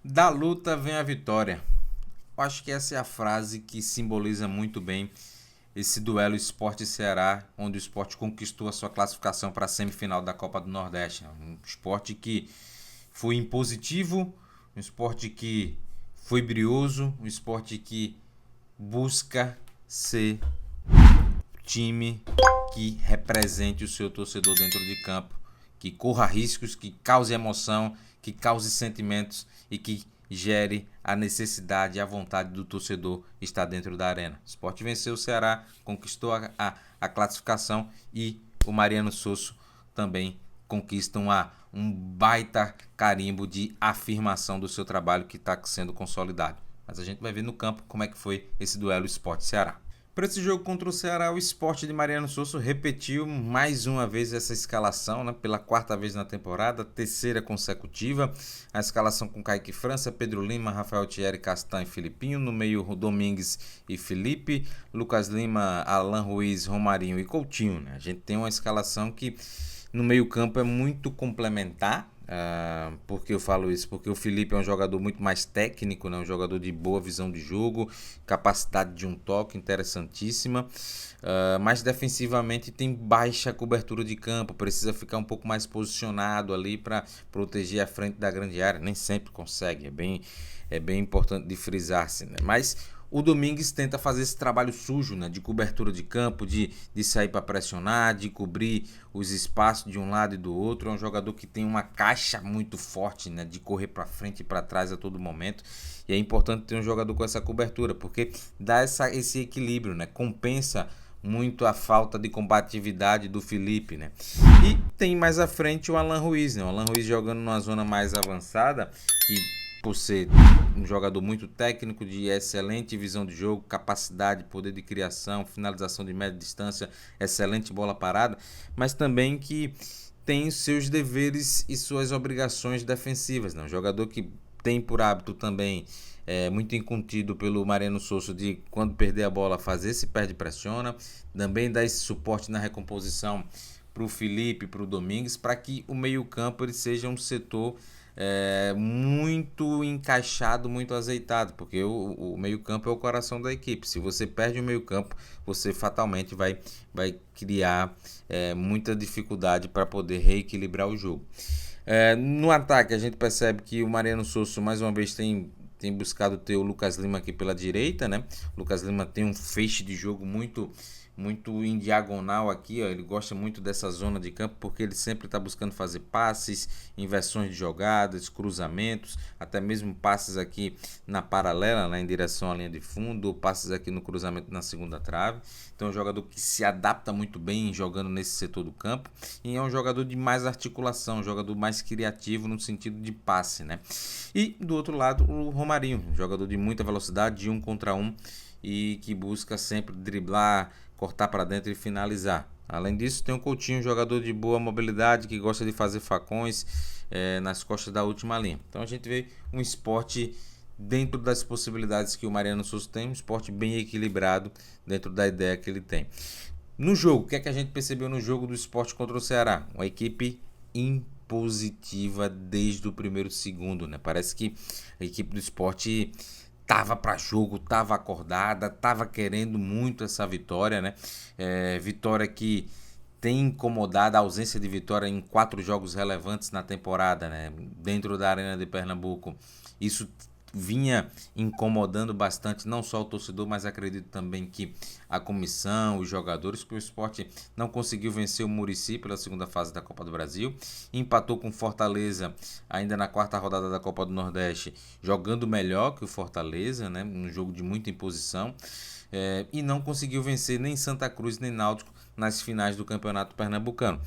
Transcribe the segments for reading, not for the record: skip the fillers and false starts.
Da luta vem a vitória. Eu acho que essa é a frase que simboliza muito bem esse duelo Sport e Ceará, onde o Sport conquistou a sua classificação para a semifinal da Copa do Nordeste. Um esporte que foi impositivo, um esporte que foi brioso, um esporte que busca ser time que represente o seu torcedor dentro de campo, que corra riscos, que cause emoção, que cause sentimentos e que gere a necessidade e a vontade do torcedor estar dentro da arena. O Sport venceu o Ceará, conquistou a classificação e o Mariano Sosso também conquista um baita carimbo de afirmação do seu trabalho que está sendo consolidado. Mas a gente vai ver no campo como é que foi esse duelo Sport-Ceará. Para esse jogo contra o Ceará, o Sport de Mariano Sosso repetiu mais uma vez essa escalação, né, pela quarta vez na temporada, terceira consecutiva. A escalação com Kaique França, Pedro Lima, Rafael Thierry, Castan e Filipinho. No meio, Domingues e Felipe. Lucas Lima, Alan Ruiz, Romarinho e Coutinho. Né? A gente tem uma escalação que no meio campo é muito complementar. Por que eu falo isso? Porque o Felipe é um jogador muito mais técnico, né? Um jogador de boa visão de jogo, capacidade de um toque interessantíssima, mas defensivamente tem baixa cobertura de campo, precisa ficar um pouco mais posicionado ali para proteger a frente da grande área, nem sempre consegue, é bem importante de frisar-se, né? Mas o Domingues tenta fazer esse trabalho sujo, né, de cobertura de campo, de sair para pressionar, de cobrir os espaços de um lado e do outro. É um jogador que tem uma caixa muito forte, né, de correr para frente e para trás a todo momento. E é importante ter um jogador com essa cobertura, porque dá esse equilíbrio, né, compensa muito a falta de combatividade do Felipe, né? E tem mais à frente o Alan Ruiz, né? O Alan Ruiz jogando numa zona mais avançada, que por ser um jogador muito técnico, de excelente visão de jogo, capacidade, poder de criação, finalização de média distância, excelente bola parada, mas também que tem seus deveres e suas obrigações defensivas, né? Um jogador que tem por hábito também, muito incontido pelo Mariano Sosso, de quando perder a bola fazer esse perde-pressiona, também dá esse suporte na recomposição para o Felipe, para o Domingues, para que o meio-campo ele seja um setor muito encaixado, muito azeitado, porque o meio-campo é o coração da equipe. Se você perde o meio-campo, você fatalmente vai criar muita dificuldade para poder reequilibrar o jogo. No ataque, a gente percebe que o Mariano Sosso mais uma vez tem buscado ter o Lucas Lima aqui pela direita, né? O Lucas Lima tem um feixe de jogo muito em diagonal aqui, ó. Ele gosta muito dessa zona de campo porque ele sempre está buscando fazer passes, inversões de jogadas, cruzamentos, até mesmo passes aqui na paralela, né, em direção à linha de fundo, ou passes aqui no cruzamento na segunda trave. Então é um jogador que se adapta muito bem jogando nesse setor do campo e é um jogador de mais articulação, um jogador mais criativo no sentido de passe, né? E do outro lado o Romarinho, um jogador de muita velocidade, de 1 contra 1 e que busca sempre driblar, cortar para dentro e finalizar. Além disso, tem o Coutinho, um jogador de boa mobilidade, que gosta de fazer facões nas costas da última linha. Então a gente vê um esporte dentro das possibilidades que o Mariano Souza tem, um esporte bem equilibrado dentro da ideia que ele tem. No jogo, o que é que a gente percebeu no jogo do Sport contra o Ceará? Uma equipe impositiva desde o primeiro segundo, né? Parece que a equipe do Sport tava para jogo, tava acordada, tava querendo muito essa vitória, né? Vitória que tem incomodado, a ausência de vitória em 4 jogos relevantes na temporada, né? Dentro da Arena de Pernambuco. Isso vinha incomodando bastante não só o torcedor, mas acredito também que a comissão, os jogadores, que o Sport não conseguiu vencer o Muricy pela segunda fase da Copa do Brasil, empatou com Fortaleza ainda na quarta rodada da Copa do Nordeste, jogando melhor que o Fortaleza, né, um jogo de muita imposição, e não conseguiu vencer nem Santa Cruz nem Náutico nas finais do Campeonato Pernambucano.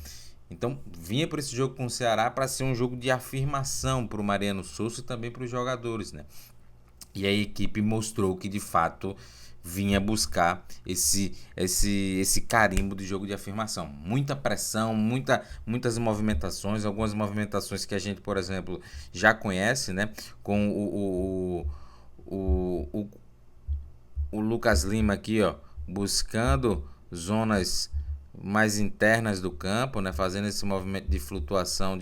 Então, vinha para esse jogo com o Ceará para ser um jogo de afirmação para o Mariano Souza e também para os jogadores, né? E a equipe mostrou que, de fato, vinha buscar esse carimbo de jogo de afirmação. Muita pressão, muitas movimentações, algumas movimentações que a gente, por exemplo, já conhece, né? Com o Lucas Lima aqui, ó, buscando zonas mais internas do campo, né, fazendo esse movimento de flutuação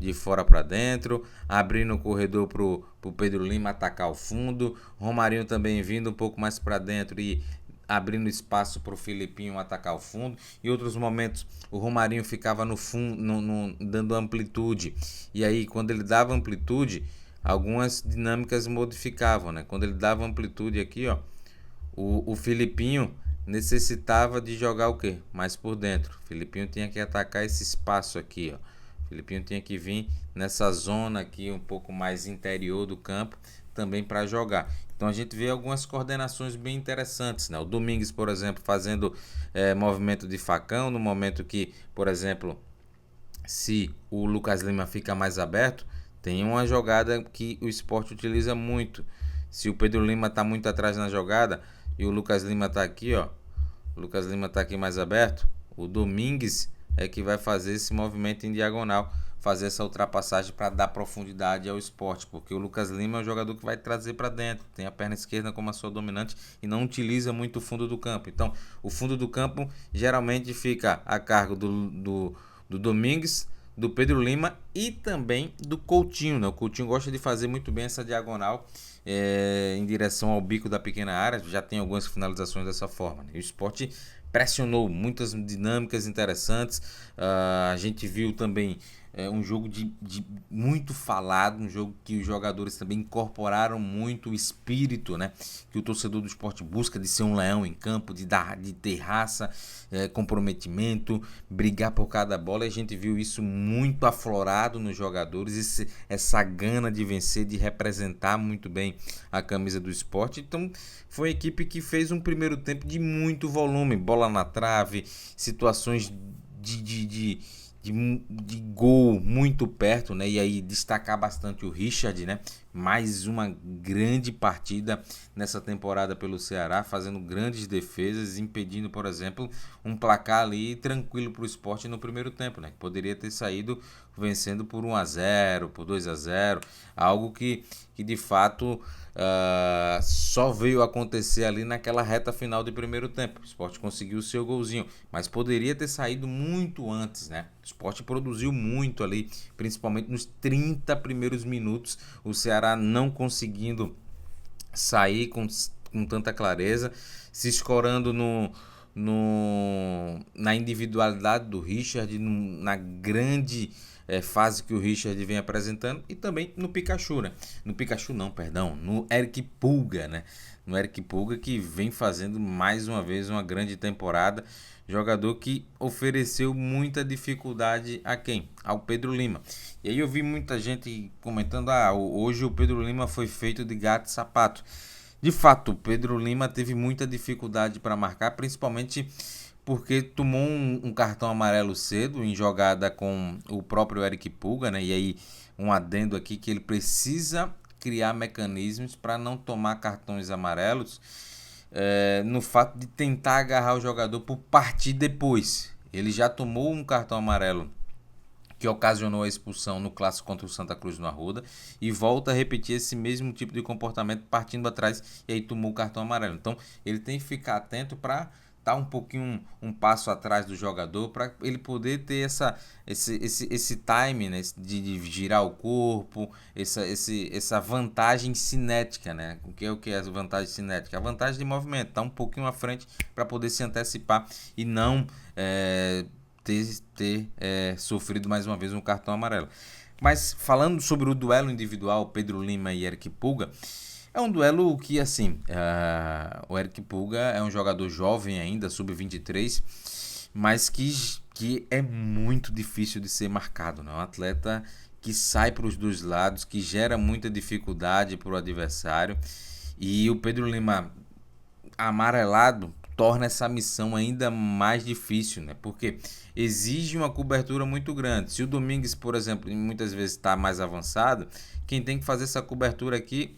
de fora para dentro, abrindo o corredor pro Pedro Lima atacar o fundo, Romarinho também vindo um pouco mais para dentro e abrindo espaço para o Filipinho atacar o fundo. Em outros momentos o Romarinho ficava no fundo, dando amplitude, e aí quando ele dava amplitude, algumas dinâmicas modificavam, né? Quando ele dava amplitude aqui, ó, o Filipinho necessitava de jogar o quê? Mais por dentro. O Filipinho tinha que atacar esse espaço aqui, ó. O Filipinho tinha que vir nessa zona aqui um pouco mais interior do campo também para jogar. Então a gente vê algumas coordenações bem interessantes, né? O Domingues, por exemplo, fazendo movimento de facão no momento que, por exemplo, se o Lucas Lima fica mais aberto, tem uma jogada que o Sport utiliza muito. Se o Pedro Lima está muito atrás na jogada e o Lucas Lima está aqui, ó, o Lucas Lima está aqui mais aberto, o Domingues é que vai fazer esse movimento em diagonal, fazer essa ultrapassagem para dar profundidade ao Sport, porque o Lucas Lima é o jogador que vai trazer para dentro, tem a perna esquerda como a sua dominante e não utiliza muito o fundo do campo. Então, o fundo do campo geralmente fica a cargo do Domingues, do Pedro Lima e também do Coutinho, né? O Coutinho gosta de fazer muito bem essa diagonal em direção ao bico da pequena área, já tem algumas finalizações dessa forma, né? O Sport pressionou, muitas dinâmicas interessantes. A gente viu também um jogo de muito falado, um jogo que os jogadores também incorporaram muito o espírito, né, que o torcedor do Sport busca, de ser um leão em campo, de ter raça, comprometimento, brigar por cada bola. E a gente viu isso muito aflorado nos jogadores, essa gana de vencer, de representar muito bem a camisa do Sport. Então foi uma equipe que fez um primeiro tempo de muito volume, bola na trave, situações de gol muito perto, né? E aí destacar bastante o Richard, né? Mais uma grande partida nessa temporada pelo Ceará, fazendo grandes defesas, impedindo, por exemplo, um placar ali tranquilo para o Sport no primeiro tempo, né? Poderia ter saído vencendo por 1-0, por 2-0, algo que de fato só veio acontecer ali naquela reta final do primeiro tempo. O Sport conseguiu o seu golzinho, mas poderia ter saído muito antes, né? O Sport produziu muito ali, principalmente nos 30 primeiros minutos, o Ceará não conseguindo sair com tanta clareza, se escorando na individualidade do Richard, na grande fase que o Richard vem apresentando, e também no Pikachu, né? No Pikachu não, perdão, no Eric Pulga, né? No Eric Pulga, que vem fazendo mais uma vez uma grande temporada, jogador que ofereceu muita dificuldade a quem? Ao Pedro Lima. E aí eu vi muita gente comentando, hoje o Pedro Lima foi feito de gato e sapato. De fato, o Pedro Lima teve muita dificuldade para marcar, principalmente porque tomou um cartão amarelo cedo em jogada com o próprio Eric Pulga, né? E aí um adendo aqui que ele precisa criar mecanismos para não tomar cartões amarelos, no fato de tentar agarrar o jogador por partir depois. Ele já tomou um cartão amarelo que ocasionou a expulsão no clássico contra o Santa Cruz no Arruda, e volta a repetir esse mesmo tipo de comportamento partindo atrás, e aí tomou o cartão amarelo. Então ele tem que ficar atento para estar um pouquinho um passo atrás do jogador, para ele poder ter esse time, né, de girar o corpo, essa vantagem cinética, né? O que é a vantagem cinética? A vantagem de movimento, estar um pouquinho à frente para poder se antecipar e não ter sofrido mais uma vez um cartão amarelo. Mas falando sobre o duelo individual Pedro Lima e Eric Pulga, é um duelo que, assim, o Eric Pulga é um jogador jovem ainda, sub-23, mas que é muito difícil de ser marcado, né? Um atleta que sai para os dois lados, que gera muita dificuldade para o adversário, e o Pedro Lima amarelado torna essa missão ainda mais difícil, né? Porque exige uma cobertura muito grande. Se o Domingues, por exemplo, muitas vezes está mais avançado, quem tem que fazer essa cobertura aqui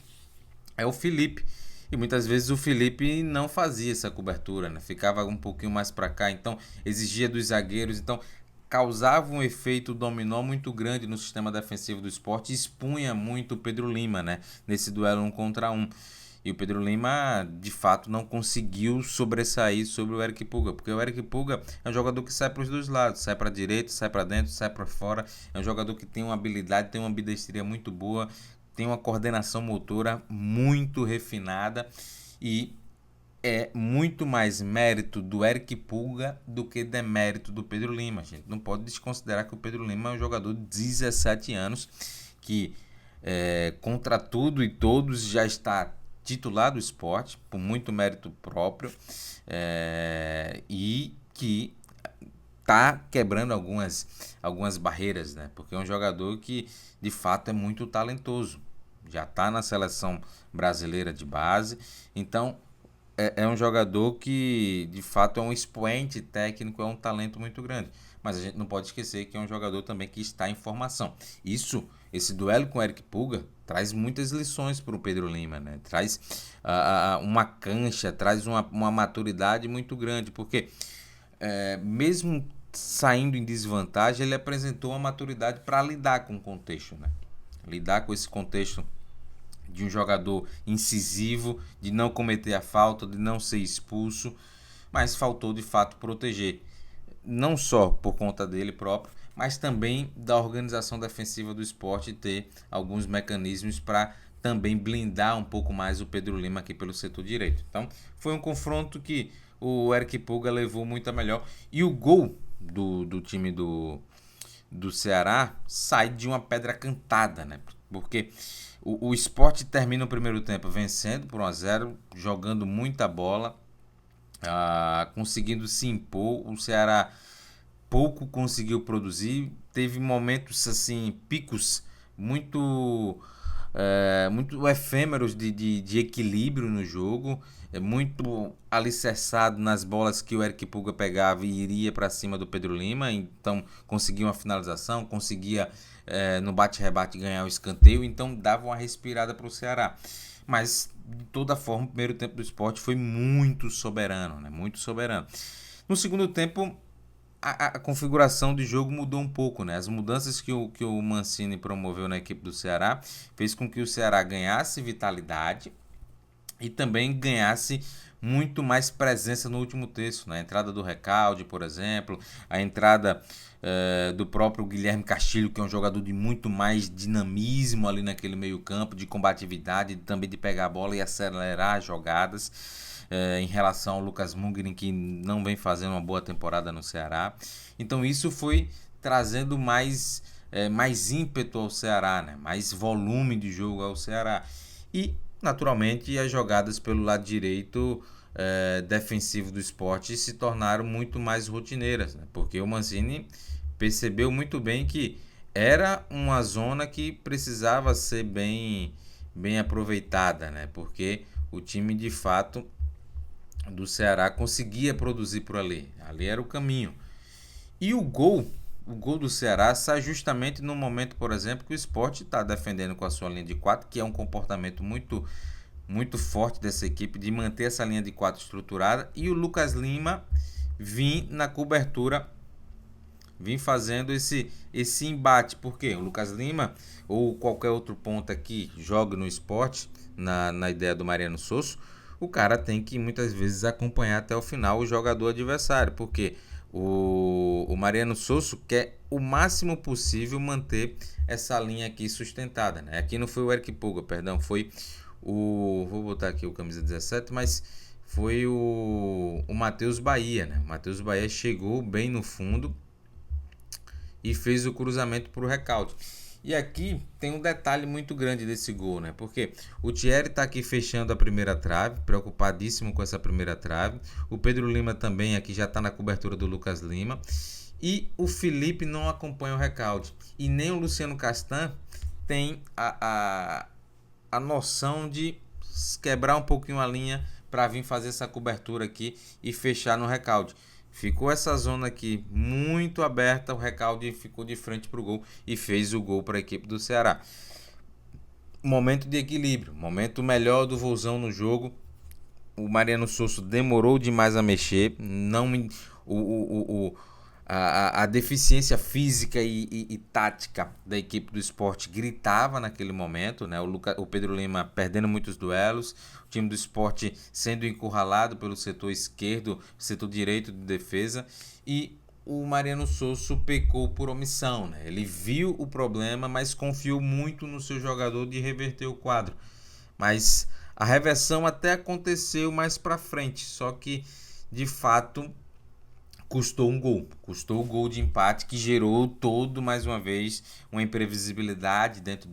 é o Felipe. E muitas vezes o Felipe não fazia essa cobertura, né? Ficava um pouquinho mais para cá, então exigia dos zagueiros, então causava um efeito dominó muito grande no sistema defensivo do Sport e expunha muito o Pedro Lima, né? Nesse duelo 1 contra 1. E o Pedro Lima, de fato, não conseguiu sobressair sobre o Eric Pulga, porque o Eric Pulga é um jogador que sai para os dois lados, sai para a direita, sai para dentro, sai para fora. É um jogador que tem uma habilidade, tem uma ambidestria muito boa, tem uma coordenação motora muito refinada e é muito mais mérito do Eric Pulga do que demérito do Pedro Lima. A gente não pode desconsiderar que o Pedro Lima é um jogador de 17 anos que, contra tudo e todos, já está titular do esporte, por muito mérito próprio, e que está quebrando algumas barreiras, né? Porque é um jogador que de fato é muito talentoso, já está na seleção brasileira de base, então é um jogador que de fato é um expoente técnico, é um talento muito grande. Mas a gente não pode esquecer que é um jogador também que está em formação. Esse duelo com o Eric Pulga traz muitas lições para o Pedro Lima, né? Traz uma cancha, traz uma maturidade muito grande, porque mesmo saindo em desvantagem, ele apresentou uma maturidade para lidar com o contexto, né? Lidar com esse contexto de um jogador incisivo, de não cometer a falta, de não ser expulso, mas faltou de fato proteger, não só por conta dele próprio, mas também da organização defensiva do esporte ter alguns mecanismos para também blindar um pouco mais o Pedro Lima aqui pelo setor direito. Então foi um confronto que o Eric Pulga levou muito a melhor, e o gol do time do Ceará sai de uma pedra cantada, né? Porque o Sport termina o primeiro tempo vencendo por 1-0, jogando muita bola, conseguindo se impor. O Ceará pouco conseguiu produzir, teve momentos assim, picos muito efêmeros de equilíbrio no jogo, muito alicerçado nas bolas que o Eric Pulga pegava e iria para cima do Pedro Lima, então conseguia uma finalização, conseguia no bate-rebate ganhar o escanteio, então dava uma respirada para o Ceará. Mas de toda forma o primeiro tempo do Sport foi muito soberano, né? Muito soberano. No segundo tempo a configuração de jogo mudou um pouco, né? As mudanças que o Mancini promoveu na equipe do Ceará fez com que o Ceará ganhasse vitalidade e também ganhasse muito mais presença no último terço, né? A entrada do Recalde, por exemplo, a entrada do próprio Guilherme Castilho, que é um jogador de muito mais dinamismo ali naquele meio campo, de combatividade, também de pegar a bola e acelerar as jogadas. Em relação ao Lucas Mugni, que não vem fazendo uma boa temporada no Ceará. Então isso foi trazendo mais ímpeto ao Ceará, né? Mais volume de jogo ao Ceará. E, naturalmente, as jogadas pelo lado direito defensivo do Sport se tornaram muito mais rotineiras, né? Porque o Mancini percebeu muito bem que era uma zona que precisava ser bem aproveitada, né? Porque o time, de fato, do Ceará conseguia produzir por ali. Ali era o caminho. E o gol do Ceará sai justamente no momento, por exemplo, que o Sport está defendendo com a sua linha de 4, que é um comportamento muito, muito forte dessa equipe, de manter essa linha de 4 estruturada, e o Lucas Lima vir na cobertura, vir fazendo esse embate. Por quê? O Lucas Lima ou qualquer outro ponta que jogue no Sport, na ideia do Mariano Sosso, o cara tem que muitas vezes acompanhar até o final o jogador adversário, porque o Mariano Sosso quer o máximo possível manter essa linha aqui sustentada, né? Aqui não foi o Eric Pulga, perdão, foi vou botar aqui o camisa 17, mas foi o Matheus Bahia, né? O Matheus Bahia chegou bem no fundo e fez o cruzamento para o Recalde. E aqui tem um detalhe muito grande desse gol, né? Porque o Thierry está aqui fechando a primeira trave, preocupadíssimo com essa primeira trave. O Pedro Lima também aqui já está na cobertura do Lucas Lima. E o Felipe não acompanha o Recalde. E nem o Luciano Castan tem a noção de quebrar um pouquinho a linha para vir fazer essa cobertura aqui e fechar no Recalde. Ficou essa zona aqui muito aberta, o Recalde ficou de frente para o gol e fez o gol para a equipe do Ceará. Momento de equilíbrio, momento melhor do Vozão no jogo. O Mariano Sosso demorou demais a mexer, A deficiência física e tática da equipe do Sport gritava naquele momento, né? O Pedro Lima perdendo muitos duelos, o time do Sport sendo encurralado pelo setor esquerdo, setor direito de defesa, e o Mariano Souza pecou por omissão, né? Ele viu o problema, mas confiou muito no seu jogador de reverter o quadro. Mas a reversão até aconteceu mais para frente, só que de fato custou o gol de empate que gerou mais uma vez, uma imprevisibilidade dentro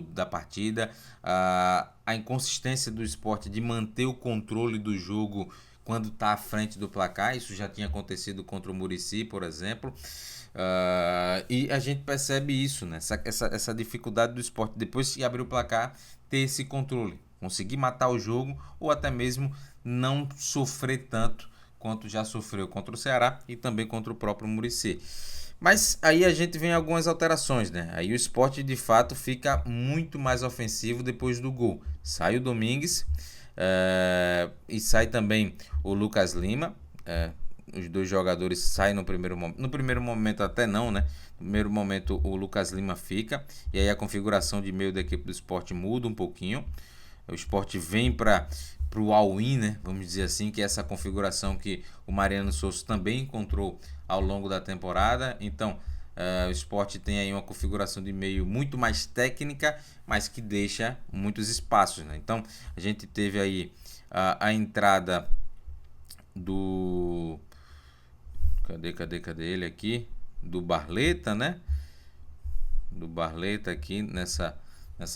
da partida, a inconsistência do Sport de manter o controle do jogo quando está à frente do placar. Isso já tinha acontecido contra o Muricy, por exemplo. E a gente percebe isso, né? essa dificuldade do Sport, depois que abrir o placar, ter esse controle, conseguir matar o jogo ou até mesmo não sofrer tanto quanto já sofreu contra o Ceará e também contra o próprio Muricy. Mas aí a gente vem algumas alterações, né? Aí o Sport de fato fica muito mais ofensivo depois do gol. Sai o Domingues e sai também o Lucas Lima. Os dois jogadores saem no primeiro momento. No primeiro momento até não, né? No primeiro momento o Lucas Lima fica. E aí a configuração de meio da equipe do Sport muda um pouquinho. O Sport vem para o all-in, né? Vamos dizer assim, que é essa configuração que o Mariano Souza também encontrou ao longo da temporada. Então, o Sport tem aí uma configuração de meio muito mais técnica, mas que deixa muitos espaços, né? Então, a gente teve aí a entrada do... Cadê ele aqui? Do Barleta, né? Do Barleta aqui nessa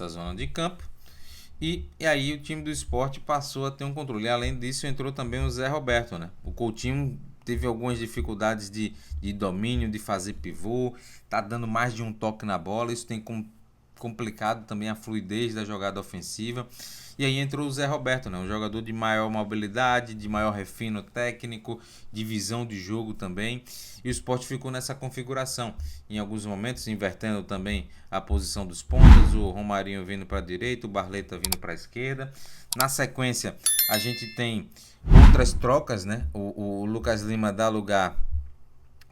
zona de campo. E aí o time do Sport passou a ter um controle. Além disso, entrou também o Zé Roberto, né? O Coutinho teve algumas dificuldades de domínio, de fazer pivô, tá dando mais de um toque na bola. Isso tem complicado também a fluidez da jogada ofensiva. E aí entrou o Zé Roberto, né? Um jogador de maior mobilidade, de maior refino técnico, de visão de jogo também. E o Sport ficou nessa configuração. Em alguns momentos, invertendo também a posição dos pontas, o Romarinho vindo para a direita, o Barleta vindo para a esquerda. Na sequência, a gente tem outras trocas, né? O Lucas Lima dá lugar,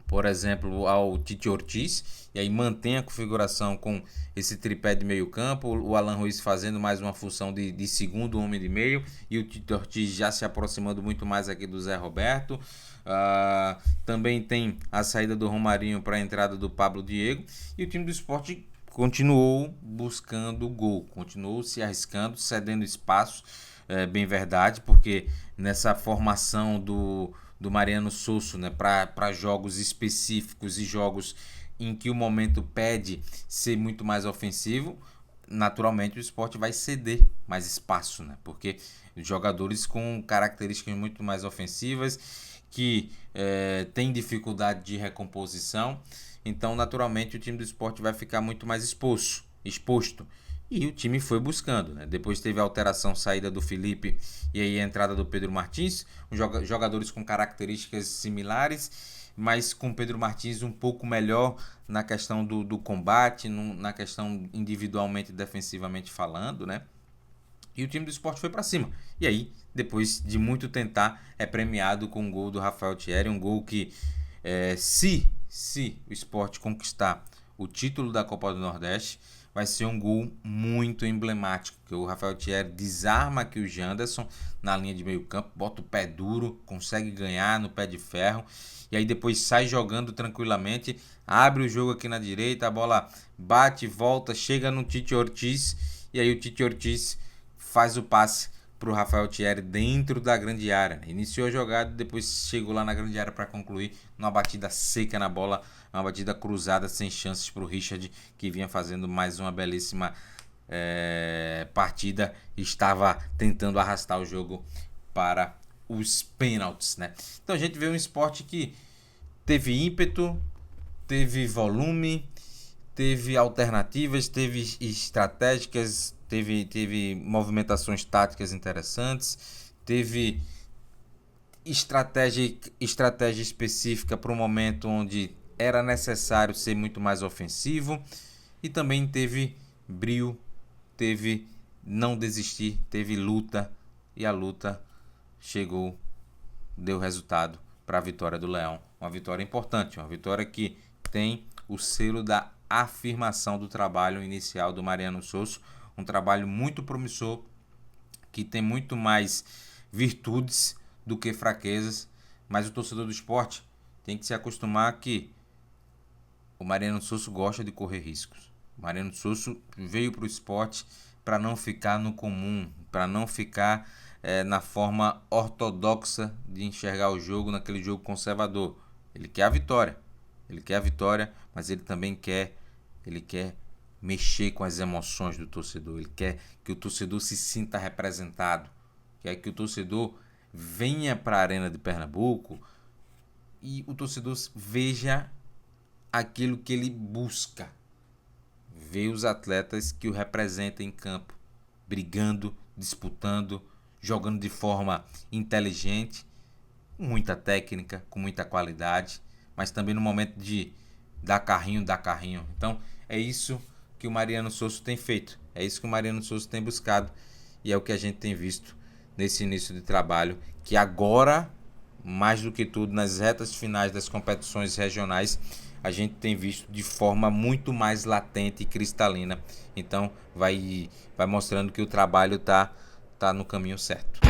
por exemplo, ao Tite Ortiz, e aí mantém a configuração com esse tripé de meio campo, o Alan Ruiz fazendo mais uma função de segundo homem de meio, e o Tite Ortiz já se aproximando muito mais aqui do Zé Roberto. Também tem a saída do Romarinho para a entrada do Pablo Diego, e o time do Sport continuou buscando gol, continuou se arriscando, cedendo espaço, bem verdade, porque nessa formação do Mariano Souza, né, para jogos específicos e jogos em que o momento pede ser muito mais ofensivo, naturalmente o Sport vai ceder mais espaço, né, porque jogadores com características muito mais ofensivas que têm dificuldade de recomposição, então naturalmente o time do Sport vai ficar muito mais exposto. E o time foi buscando, né? Depois teve a alteração, saída do Felipe e aí a entrada do Pedro Martins, jogadores com características similares, mas com Pedro Martins um pouco melhor na questão do combate, na questão individualmente e defensivamente falando, né? E o time do Sport foi para cima. E aí, depois de muito tentar, é premiado com um gol do Rafael Thierry, um gol que, se o Sport conquistar o título da Copa do Nordeste, vai ser um gol muito emblemático, que o Rafael Thierry desarma aqui o Janderson na linha de meio campo, bota o pé duro, consegue ganhar no pé de ferro, e aí depois sai jogando tranquilamente, abre o jogo aqui na direita, a bola bate, volta, chega no Tite Ortiz, e aí o Tite Ortiz faz o passe para o Rafael Thierry dentro da grande área. Iniciou a jogada, depois chegou lá na grande área para concluir numa batida seca na bola, uma batida cruzada sem chances para o Richard, que vinha fazendo mais uma belíssima partida, estava tentando arrastar o jogo para os pênaltis, né? Então a gente vê um esporte que teve ímpeto, teve volume, teve alternativas, teve estratégicas, teve movimentações táticas interessantes, teve estratégia específica para um momento onde era necessário ser muito mais ofensivo, e também teve brio, teve não desistir, teve luta, e a luta chegou, deu resultado para a vitória do Leão. Uma vitória importante, uma vitória que tem o selo da afirmação do trabalho inicial do Mariano Sosso, um trabalho muito promissor, que tem muito mais virtudes do que fraquezas, mas o torcedor do esporte tem que se acostumar que o Mariano Sosso gosta de correr riscos. O Mariano Sosso veio para o esporte para não ficar no comum, para não ficar na forma ortodoxa de enxergar o jogo, naquele jogo conservador. Ele quer a vitória, mas ele também quer mexer com as emoções do torcedor. Ele quer que o torcedor se sinta representado, quer que o torcedor venha para a Arena de Pernambuco e o torcedor veja aquilo que ele busca, ver os atletas que o representam em campo, brigando, disputando, jogando de forma inteligente, com muita técnica, com muita qualidade, mas também no momento de dar carrinho. Então é isso que o Mariano Sosso tem feito, é isso que o Mariano Sosso tem buscado e é o que a gente tem visto nesse início de trabalho, que agora, mais do que tudo, nas retas finais das competições regionais, a gente tem visto de forma muito mais latente e cristalina. Então vai mostrando que o trabalho tá no caminho certo.